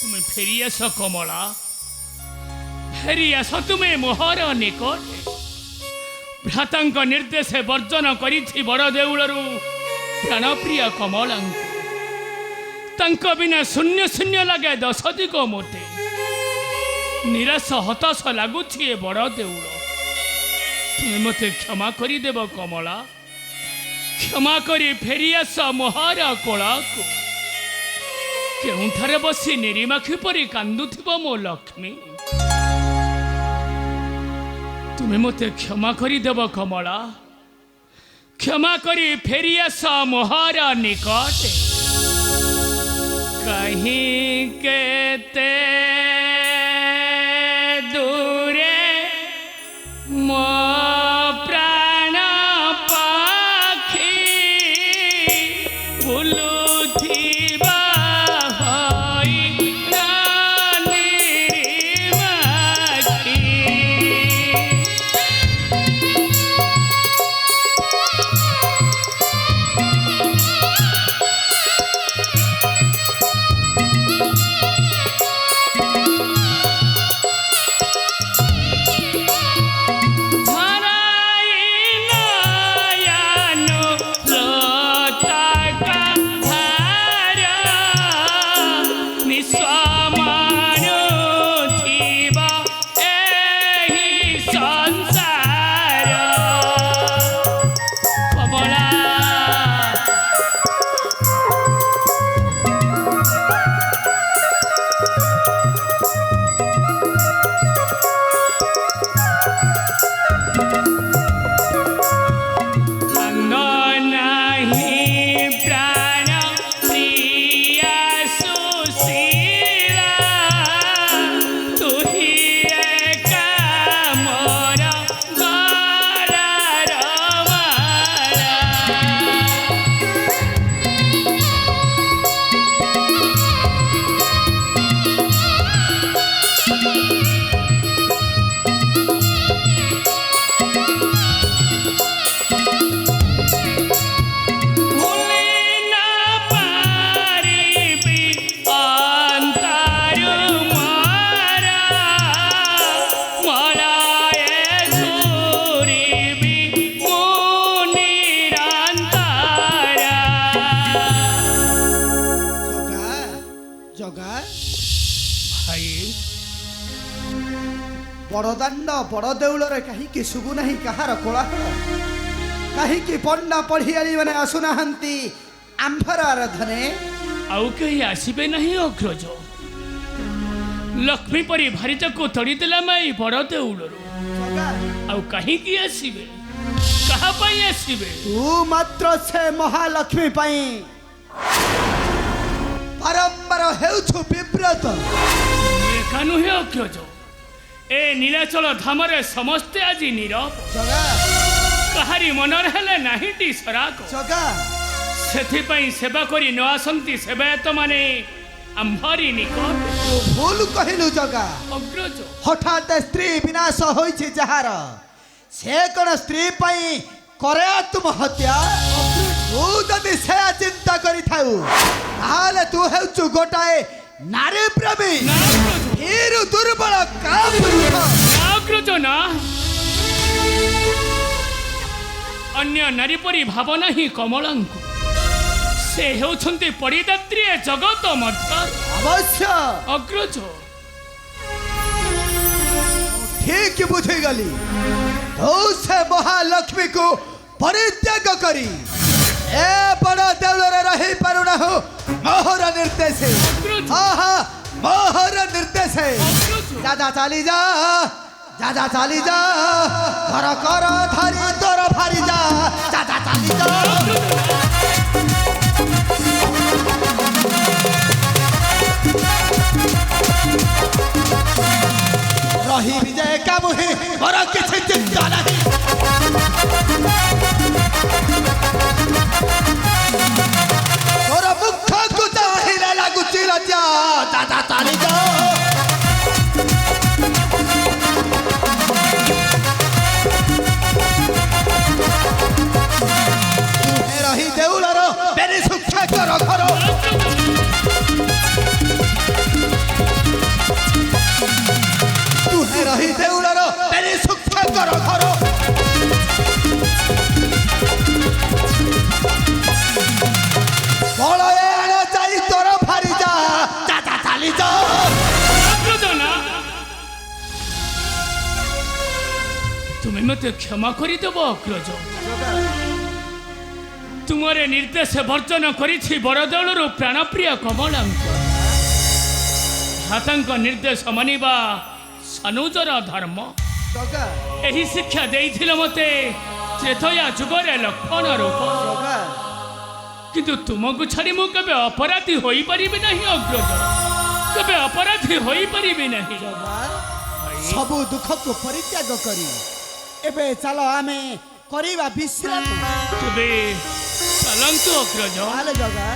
তুমি ফেরি আস কমলা, ফেরি আস তুমি মোহর নিকটে। ভ্রাতাঙ্ক নির্দেশে বর্জন করিছি বড় দেউলরু প্রাণপ্রিয় কমলাঙ্কু। তাঙ্ক বিনা শূন্য শূন্য লাগে দশ দিগ মোটে। নিরাশ হতাশ লাগুছি এ বড় দেউল। তুমি মতে ক্ষমা করি দেব কমলা, ক্ষমা করি ফেরি আস মোহর কোଳାକୁ। କେଉଁଠାରେ ବସି ନିରିମାଖି ପରି କାନ୍ଦୁଥିବ ମୋ ଲକ୍ଷ୍ମୀ। ତୁମେ ମୋତେ କ୍ଷମା କରିଦେବ କମଳା, କ୍ଷମା କରି ଫେରି ଆସ ମୋହର ନିକଟେ। କାହିଁ କେତେ ଦୂରେ ମୋ ପ୍ରାଣ ପାଖି ବୁଲୁଥିବା बड़दाण्ड बड़ देउल कहीं शुभुना कहार कोलाहल कहीं पंडा पढ़ियारी मैंने आसुना आंभर आराधने आउ कहीं आसबे नहीं अग्रज। लक्ष्मी परी भारीज को तड़ीदेला माई बड़ देउल आउ कहीं आसबे कहा आसबे तू मात्र से महालक्ष्मी बारंबार हेउछु विव्रत एका नुहे अग्रज। ए नीलाचल धामरे समस्ते आज नीरव कहारी मनर हेले नाहीटी सराक सेथिपई सेवा करी न आसंती सेवायत माने आंभरी निकट भूल कहिलु जगा अग्रज। हठात स्त्री विनाश होइछि जहार से कोन स्त्री पई करे आत्महत्या तू जदि से चिंता करि थाउ ताले तू हेउछु गोटाए नारी प्रेमी हिरु दुर्बल अग्रज ना अन्य नारी परी भावना ही कमलांकु से हेउछंती परिदात्री जगत मध्य अवश्य अग्रज। ठीक बुझी गली तो से महालक्ष्मी को परित्याग करी ए बड़ा देउलरे रही पारुना हो मोहर निर्देश। हाँ हाँ मोहर निर्देश दादा चाली जा दादा चाली जा घर कर धरी तोर भारी जा दादा चाली जा रही विजय का मुहे और किसी चिंता नहीं तोर मुख को चाहिए लागू चिरा जा दादा चाली जा रही देउलर बेरी सुक्षा कर घर মতে ক্ষমা করিদেব অগ্রজ। জগা ତୁମରେ ନିର୍ଦ୍ଦେଶ ବର୍ଜନ କରିଛି ବଡ଼ଦେଉଳରୁ ପ୍ରାଣପ୍ରିୟ କମଳାଙ୍କ। ଭ୍ରାତାଙ୍କ ନିର୍ଦ୍ଦେଶ ମାନିବା ସନୁଜର ଧର୍ମ। ଜଗା ଏହି ଶିକ୍ଷା ଦେଇଥିଲେ ମୋତେ ତ୍ରେତୟା ଯୁଗରେ ଲକ୍ଷ୍ମଣ ରୂପ। ଜଗା କିନ୍ତୁ ତୁମକୁ ଛାଡ଼ି ମୁଁ କେବେ ଅପରାଧୀ ହୋଇପାରିବି ନାହିଁ ଅଗ୍ରଜ, କେବେ ଅପରାଧୀ ହୋଇପାରିବି ନାହିଁ। ଜଗା ସବୁ ଦୁଃଖକୁ ପରିତ୍ୟାଗ କରି ଏବେ ଚାଲ ଆମେ କରିବା ବିଶ୍ରାମ। ତେବେ ଚାଲନ୍ତୁ ଅଗ୍ରଜ। ଚାଲେ ଜଗା।